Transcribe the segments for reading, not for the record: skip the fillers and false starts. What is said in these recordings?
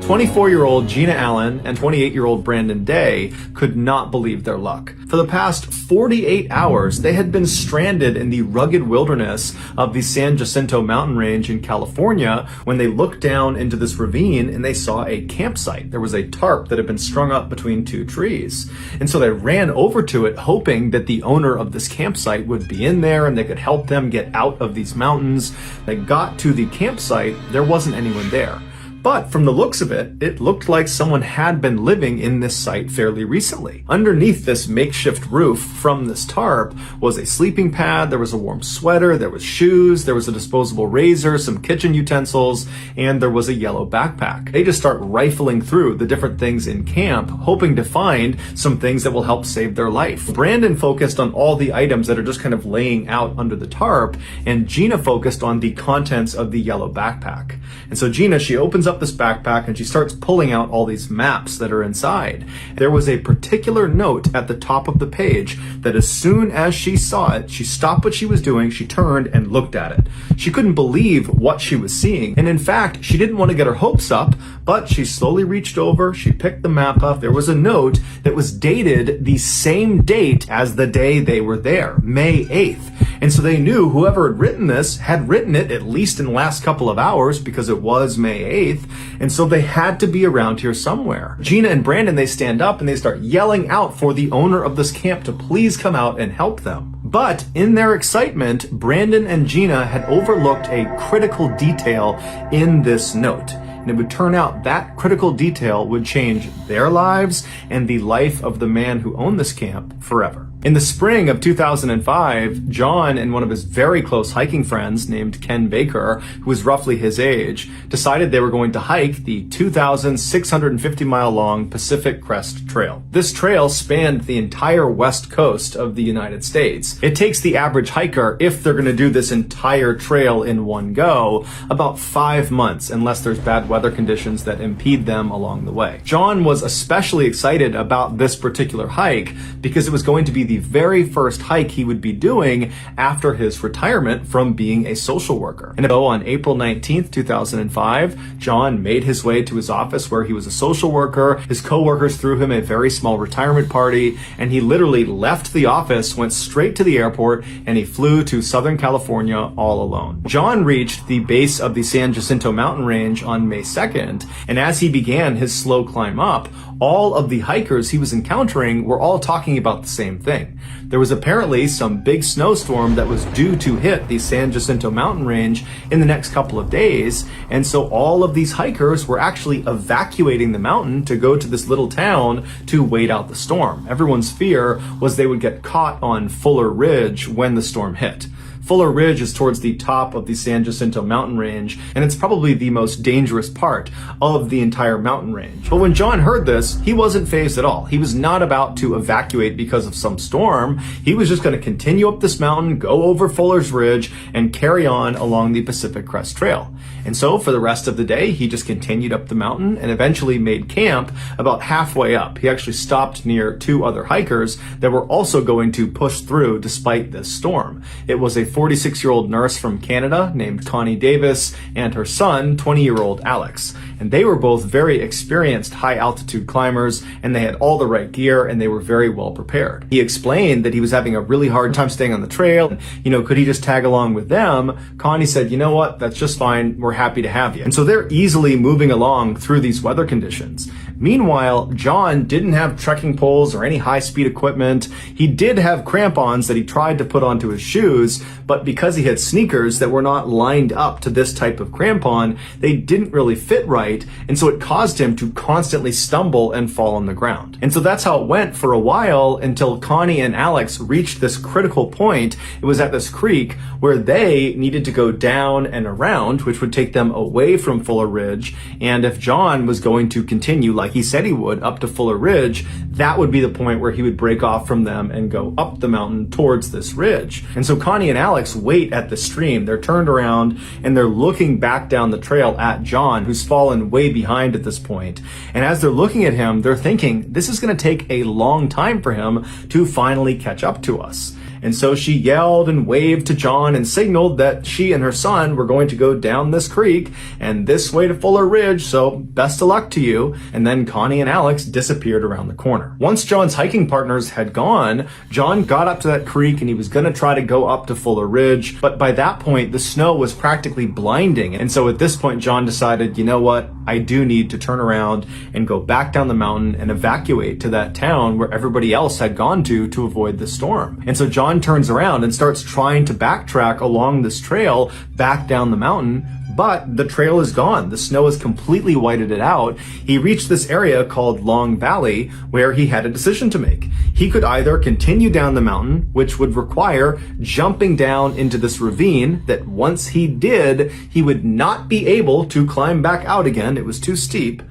24-year-old Gina Allen and 28-year-old Brandon Day could not believe their luck. For the past 48 hours, they had been stranded in the rugged wilderness of the San Jacinto mountain range in California when they looked down into this ravine and they saw a campsite. There was a tarp that had been strung up between two trees. And so they ran over to it hoping that the owner of this campsite would be in there and they could help them get out of these mountains. They got to the campsite, there wasn't anyone there. But from the looks of it, it looked like someone had been living in this site fairly recently. Underneath this makeshift roof from this tarp was a sleeping pad, there was a warm sweater, there was shoes, there was a disposable razor, some kitchen utensils, and there was a yellow backpack. They just start rifling through the different things in camp, hoping to find some things that will help save their life. Brandon focused on all the items that are just kind of laying out under the tarp, and Gina focused on the contents of the yellow backpack. And so Gina, she opens up this backpack and she starts pulling out all these maps that are inside. There was a particular note at the top of the page that as soon as she saw it, she stopped what she was doing, she turned and looked at it. She couldn't believe what she was seeing. And in fact, she didn't want to get her hopes up, but she slowly reached over, she picked the map up. There was a note that was dated the same date as the day they were there, May 8th. And so they knew whoever had written this had written it at least in the last couple of hours because it was May 8th. And so they had to be around here somewhere. Gina and Brandon, they stand up and they start yelling out for the owner of this camp to please come out and help them. But in their excitement, Brandon and Gina had overlooked a critical detail in this note. And it would turn out that critical detail would change their lives and the life of the man who owned this camp forever. In the spring of 2005, John and one of his very close hiking friends named Ken Baker, who was roughly his age, decided they were going to hike the 2,650-mile-long Pacific Crest Trail. This trail spanned the entire west coast of the United States. It takes the average hiker, if they're going to do this entire trail in one go, about 5 months, unless there's bad weather conditions that impede them along the way. John was especially excited about this particular hike because it was going to be the very first hike he would be doing after his retirement from being a social worker. And so on April 19th, 2005, John made his way to his office where he was a social worker. His coworkers threw him a very small retirement party, and he literally left the office, went straight to the airport, and he flew to Southern California all alone. John reached the base of the San Jacinto mountain range on May 2nd, and as he began his slow climb up, all of the hikers he was encountering were all talking about the same thing. There was apparently some big snowstorm that was due to hit the San Jacinto mountain range in the next couple of days, and so all of these hikers were actually evacuating the mountain to go to this little town to wait out the storm. Everyone's fear was they would get caught on Fuller Ridge when the storm hit. Fuller Ridge is towards the top of the San Jacinto mountain range, and it's probably the most dangerous part of the entire mountain range. But when John heard this, he wasn't fazed at all. He was not about to evacuate because of some storm. He was just going to continue up this mountain, go over Fuller's Ridge, and carry on along the Pacific Crest Trail. And so for the rest of the day, he just continued up the mountain and eventually made camp about halfway up. He actually stopped near 2 other hikers that were also going to push through despite this storm. It was a 46-year-old nurse from Canada named Connie Davis and her son, 20-year-old Alex. And they were both very experienced high-altitude climbers, and they had all the right gear, and they were very well prepared. He explained that he was having a really hard time staying on the trail. Could he just tag along with them? Connie said, you know what, that's just fine. We're happy to have you. And so they're easily moving along through these weather conditions. Meanwhile, John didn't have trekking poles or any high-speed equipment. He did have crampons that he tried to put onto his shoes, but because he had sneakers that were not lined up to this type of crampon, they didn't really fit right, and so it caused him to constantly stumble and fall on the ground. And so that's how it went for a while until Connie and Alex reached this critical point. It was at this creek where they needed to go down and around, which would take them away from Fuller Ridge, and if John was going to continue like he said he would up to Fuller Ridge, that would be the point where he would break off from them and go up the mountain towards this ridge. And so Connie and Alex wait at the stream. They're turned around and they're looking back down the trail at John, who's fallen way behind at this point. And as they're looking at him, they're thinking, this is going to take a long time for him to finally catch up to us. And so she yelled and waved to John and signaled that she and her son were going to go down this creek and this way to Fuller Ridge, so best of luck to you. And then Connie and Alex disappeared around the corner. Once John's hiking partners had gone, John got up to that creek and he was going to try to go up to Fuller Ridge, but by that point the snow was practically blinding. And so at this point John decided, you know what, I do need to turn around and go back down the mountain and evacuate to that town where everybody else had gone to avoid the storm. And so John turns around and starts trying to backtrack along this trail back down the mountain, but the trail is gone. The snow has completely whited it out. He reached this area called Long Valley where he had a decision to make. He could either continue down the mountain, which would require jumping down into this ravine that once he did, he would not be able to climb back out again. It was too steep.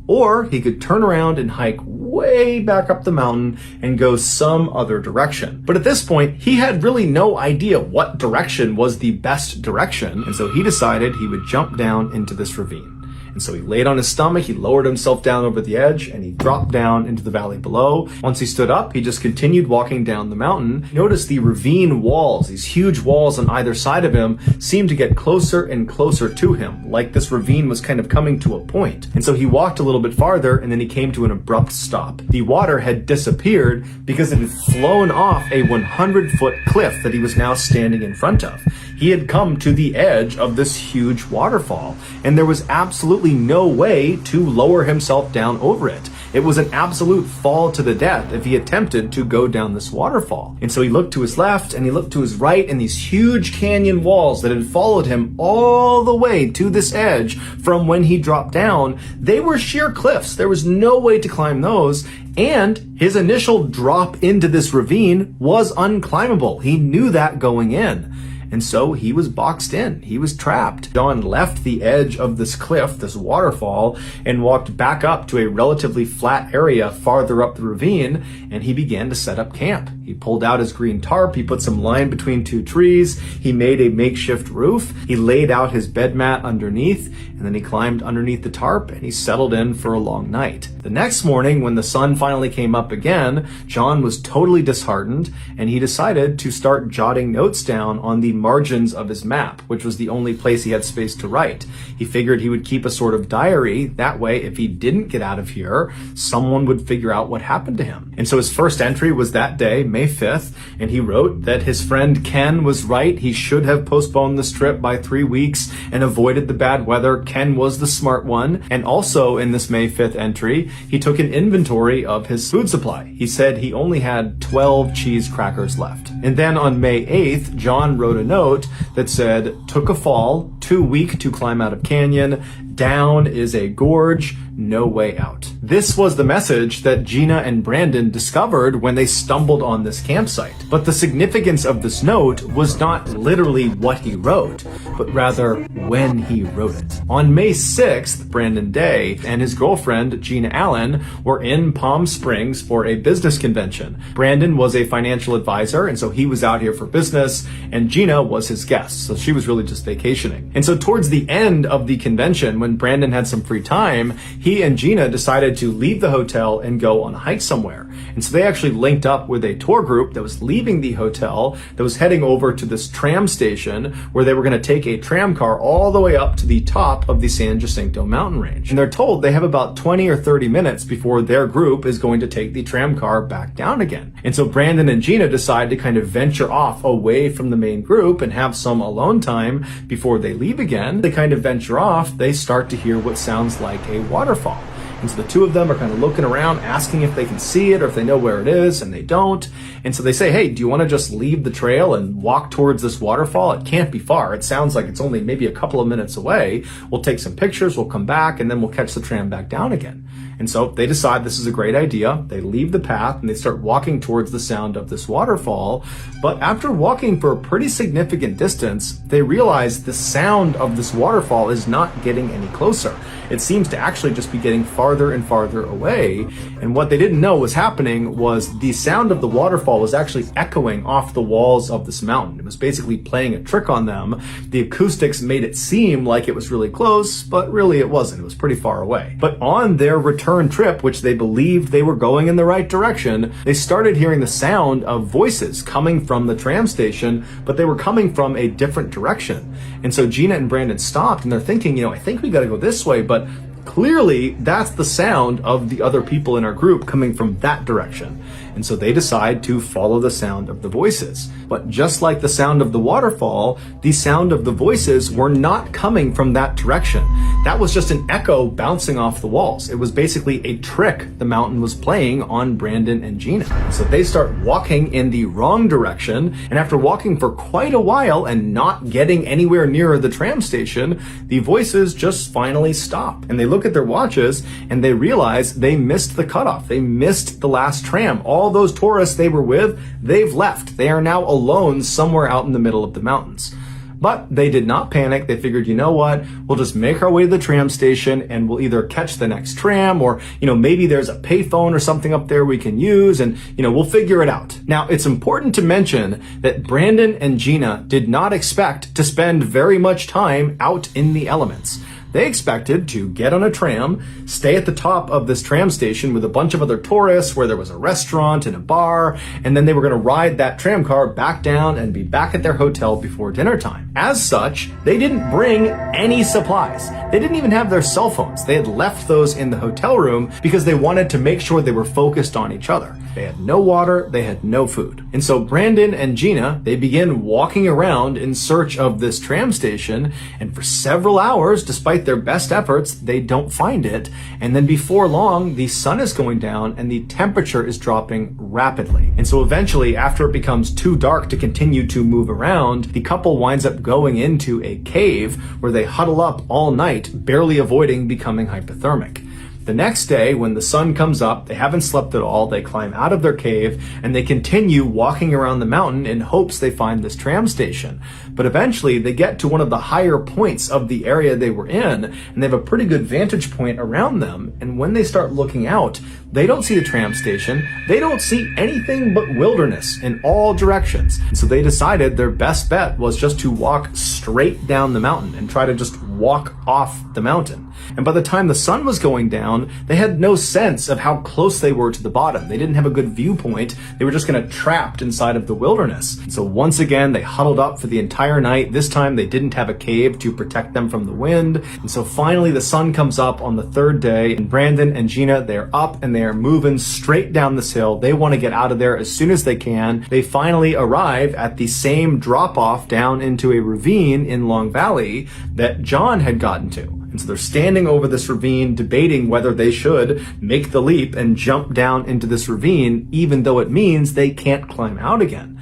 Or he could turn around and hike way back up the mountain and go some other direction. But at this point, he had really no idea what direction was the best direction, and so he decided he would jump down into this ravine. And so he laid on his stomach, he lowered himself down over the edge, and he dropped down into the valley below. Once he stood up, he just continued walking down the mountain. Notice the ravine walls, these huge walls on either side of him, seemed to get closer and closer to him, like this ravine was kind of coming to a point. And so he walked a little bit farther, and then he came to an abrupt stop. The water had disappeared because it had flown off a 100-foot cliff that he was now standing in front of. He had come to the edge of this huge waterfall, and there was absolutely no way to lower himself down over it. It was an absolute fall to the death if he attempted to go down this waterfall. And so he looked to his left and he looked to his right, and these huge canyon walls that had followed him all the way to this edge from when he dropped down, they were sheer cliffs. There was no way to climb those. And his initial drop into this ravine was unclimbable. He knew that going in. And so he was boxed in. He was trapped. John left the edge of this cliff, this waterfall, and walked back up to a relatively flat area farther up the ravine, and he began to set up camp. He pulled out his green tarp, he put some line between two trees, he made a makeshift roof, he laid out his bed mat underneath, and then he climbed underneath the tarp and he settled in for a long night. The next morning, when the sun finally came up again, John was totally disheartened, and he decided to start jotting notes down on the margins of his map, which was the only place he had space to write. He figured he would keep a sort of diary. That way, if he didn't get out of here, someone would figure out what happened to him. And so his first entry was that day, May 5th, and he wrote that his friend Ken was right. He should have postponed this trip by 3 weeks and avoided the bad weather. Ken was the smart one. And also in this May 5th entry, he took an inventory of his food supply. He said he only had 12 cheese crackers left. And then on May 8th, John wrote a note that said, took a fall, too weak to climb out of canyon, down is a gorge, no way out. This was the message that Gina and Brandon discovered when they stumbled on this campsite. But the significance of this note was not literally what he wrote, but rather when he wrote it. On May 6th, Brandon Day and his girlfriend, Gina Allen, were in Palm Springs for a business convention. Brandon was a financial advisor, and so he was out here for business, and Gina was his guest, so she was really just vacationing. And so towards the end of the convention, when Brandon had some free time, he and Gina decided to leave the hotel and go on a hike somewhere. And so they actually linked up with a tour group that was leaving the hotel, that was heading over to this tram station where they were going to take a tram car all the way up to the top of the San Jacinto mountain range. And they're told they have about 20 or 30 minutes before their group is going to take the tram car back down again. And so Brandon and Gina decide to kind of venture off away from the main group and have some alone time before they leave again. They kind of venture off, they start to hear what sounds like a waterfall. And so the two of them are kind of looking around, asking if they can see it or if they know where it is, and they don't. And so they say, hey, do you want to just leave the trail and walk towards this waterfall? It can't be far. It sounds like it's only maybe a couple of minutes away. We'll take some pictures, we'll come back, and then we'll catch the tram back down again. And so they decide this is a great idea. They leave the path and they start walking towards the sound of this waterfall. But after walking for a pretty significant distance, they realize the sound of this waterfall is not getting any closer. It seems to actually just be getting farther and farther away. And what they didn't know was happening was the sound of the waterfall was actually echoing off the walls of this mountain. It was basically playing a trick on them. The acoustics made it seem like it was really close, but really it wasn't. It was pretty far away. But on their return return trip, which they believed they were going in the right direction, they started hearing the sound of voices coming from the tram station, but they were coming from a different direction. And so Gina and Brandon stopped and they're thinking, I think we got to go this way, but clearly that's the sound of the other people in our group coming from that direction. And so they decide to follow the sound of the voices. But just like the sound of the waterfall, the sound of the voices were not coming from that direction. That was just an echo bouncing off the walls. It was basically a trick the mountain was playing on Brandon and Gina. So they start walking in the wrong direction, and after walking for quite a while and not getting anywhere near the tram station, the voices just finally stop. And they look at their watches and they realize they missed the cutoff. They missed the last tram. All those tourists they were with, they've left. They are now alone somewhere out in the middle of the mountains. But they did not panic. They figured, you know what, we'll just make our way to the tram station and we'll either catch the next tram or, maybe there's a payphone or something up there we can use and, we'll figure it out. Now, it's important to mention that Brandon and Gina did not expect to spend very much time out in the elements. They expected to get on a tram, stay at the top of this tram station with a bunch of other tourists where there was a restaurant and a bar, and then they were going to ride that tram car back down and be back at their hotel before dinner time. As such, they didn't bring any supplies. They didn't even have their cell phones. They had left those in the hotel room because they wanted to make sure they were focused on each other. They had no water, they had no food. And so Brandon and Gina, they begin walking around in search of this tram station, and for several hours, despite their best efforts, they don't find it. And then before long, the sun is going down and the temperature is dropping rapidly. And so eventually, after it becomes too dark to continue to move around, the couple winds up going into a cave where they huddle up all night, barely avoiding becoming hypothermic. The next day, when the sun comes up, they haven't slept at all, they climb out of their cave, and they continue walking around the mountain in hopes they find this tram station. But eventually, they get to one of the higher points of the area they were in, and they have a pretty good vantage point around them, and when they start looking out, they don't see the tram station, they don't see anything but wilderness in all directions. And so they decided their best bet was just to walk straight down the mountain and try to just walk off the mountain. And by the time the sun was going down, they had no sense of how close they were to the bottom. They didn't have a good viewpoint. They were just kind of trapped inside of the wilderness. And so once again, they huddled up for the entire night. This time they didn't have a cave to protect them from the wind. And so finally the sun comes up on the third day, and Brandon and Gina, they're up and they're moving straight down this hill. They want to get out of there as soon as they can. They finally arrive at the same drop-off down into a ravine in Long Valley that John had gotten to. And so they're standing over this ravine, debating whether they should make the leap and jump down into this ravine, even though it means they can't climb out again.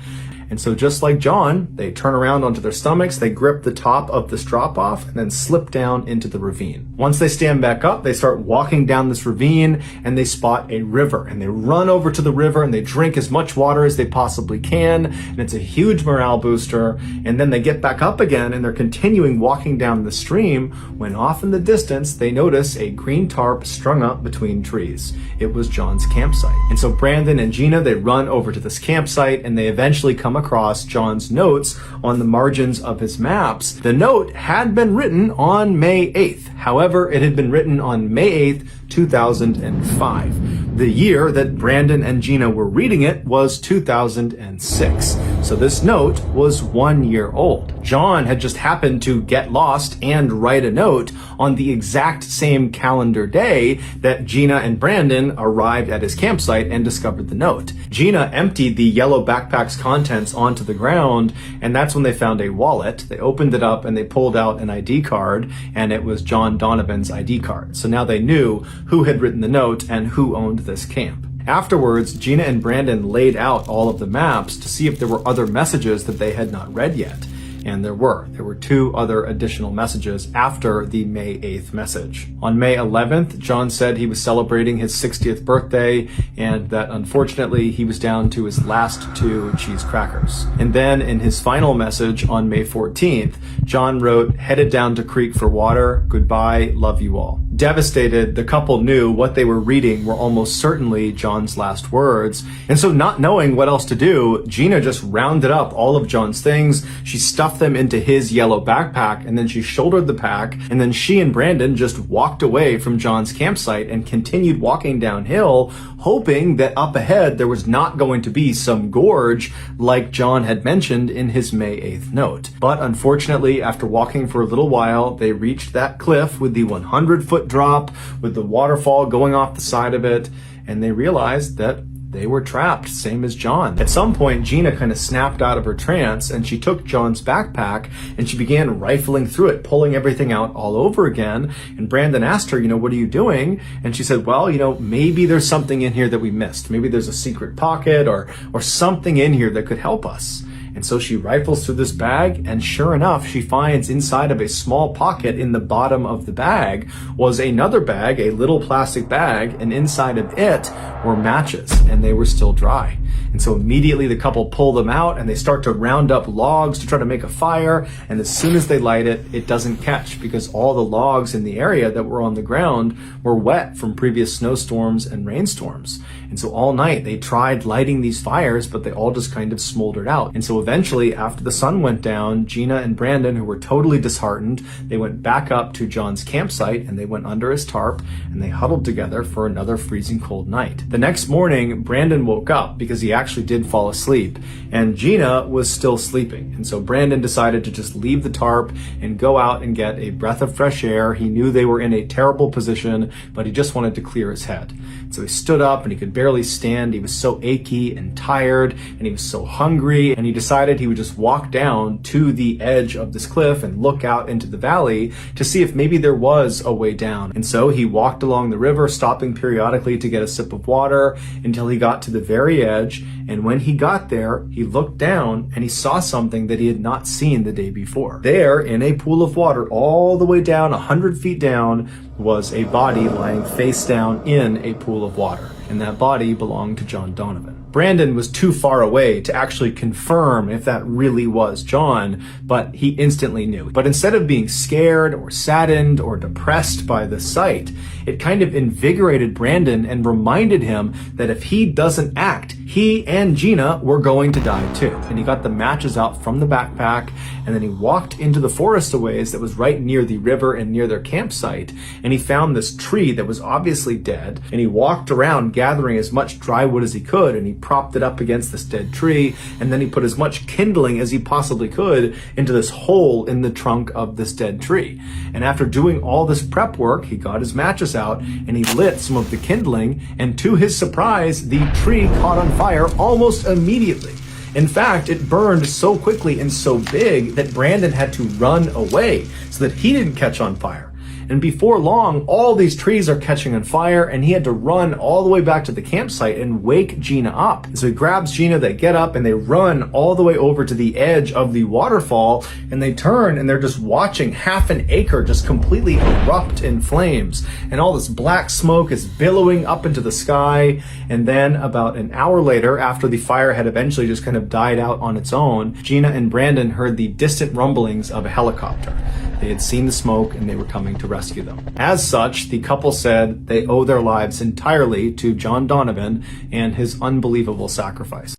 And so just like John, they turn around onto their stomachs, they grip the top of this drop-off, and then slip down into the ravine. Once they stand back up, they start walking down this ravine, and they spot a river. And they run over to the river, and they drink as much water as they possibly can, and it's a huge morale booster. And then they get back up again, and they're continuing walking down the stream, when off in the distance, they notice a green tarp strung up between trees. It was John's campsite. And so Brandon and Gina, they run over to this campsite, and they eventually come across John's notes on the margins of his maps. The note had been written on May 8th. However, it had been written on May 8th, 2005. The year that Brandon and Gina were reading it was 2006. So this note was 1 year old. John had just happened to get lost and write a note on the exact same calendar day that Gina and Brandon arrived at his campsite and discovered the note. Gina emptied the yellow backpack's contents onto the ground, and that's when they found a wallet. They opened it up and they pulled out an ID card, and it was John Donovan's ID card. So now they knew who had written the note and who owned this camp. Afterwards, Gina and Brandon laid out all of the maps to see if there were other messages that they had not read yet. And there were. There were 2 other additional messages after the May 8th message. On May 11th, John said he was celebrating his 60th birthday and that unfortunately he was down to his last 2 cheese crackers. And then in his final message on May 14th, John wrote, "Headed down to creek for water. Goodbye. Love you all." Devastated, the couple knew what they were reading were almost certainly John's last words. And so, not knowing what else to do, Gina just rounded up all of John's things. She stuffed them into his yellow backpack, and then she shouldered the pack, and then she and Brandon just walked away from John's campsite and continued walking downhill, hoping that up ahead there was not going to be some gorge like John had mentioned in his May 8th note. But unfortunately, after walking for a little while, they reached that cliff with the 100-foot drop, with the waterfall going off the side of it, and they realized that they were trapped, same as John. At some point, Gina kind of snapped out of her trance, and she took John's backpack and she began rifling through it, pulling everything out all over again. And Brandon asked her, what are you doing? And she said, well, maybe there's something in here that we missed. Maybe there's a secret pocket or something in here that could help us. And so she rifles through this bag, and sure enough, she finds inside of a small pocket in the bottom of the bag was another bag, a little plastic bag, and inside of it were matches, and they were still dry. And so immediately the couple pull them out, and they start to round up logs to try to make a fire, and as soon as they light it, it doesn't catch because all the logs in the area that were on the ground were wet from previous snowstorms and rainstorms. And so all night they tried lighting these fires, but they all just kind of smoldered out. And so eventually, after the sun went down, Gina and Brandon, who were totally disheartened, they went back up to John's campsite and they went under his tarp and they huddled together for another freezing cold night. The next morning, Brandon woke up because he actually did fall asleep, and Gina was still sleeping. And so Brandon decided to just leave the tarp and go out and get a breath of fresh air. He knew they were in a terrible position, but he just wanted to clear his head. So he stood up and he could barely stand. He was so achy and tired, and he was so hungry, and he decided he would just walk down to the edge of this cliff and look out into the valley to see if maybe there was a way down. And so he walked along the river, stopping periodically to get a sip of water until he got to the very edge. And when he got there, he looked down and he saw something that he had not seen the day before. There, in a pool of water all the way down, 100 feet down, was a body lying face down in a pool of water. And that body belonged to John Donovan. Brandon was too far away to actually confirm if that really was John, but he instantly knew. But instead of being scared or saddened or depressed by the sight, it kind of invigorated Brandon and reminded him that if he doesn't act, he and Gina were going to die too. And he got the matches out from the backpack, and then he walked into the forest a ways that was right near the river and near their campsite, and he found this tree that was obviously dead, and he walked around gathering as much dry wood as he could, and he propped it up against this dead tree, and then he put as much kindling as he possibly could into this hole in the trunk of this dead tree. And after doing all this prep work, he got his matches out and he lit some of the kindling, and to his surprise, the tree caught on fire almost immediately. In fact, it burned so quickly and so big that Brandon had to run away so that he didn't catch on fire. And before long, all these trees are catching on fire, and he had to run all the way back to the campsite and wake Gina up. And so he grabs Gina, they get up, and they run all the way over to the edge of the waterfall, and they turn, and they're just watching half an acre just completely erupt in flames. And all this black smoke is billowing up into the sky. And then about an hour later, after the fire had eventually just kind of died out on its own, Gina and Brandon heard the distant rumblings of a helicopter. They had seen the smoke, and they were coming to rescue them. As such, the couple said they owe their lives entirely to John Donovan and his unbelievable sacrifice.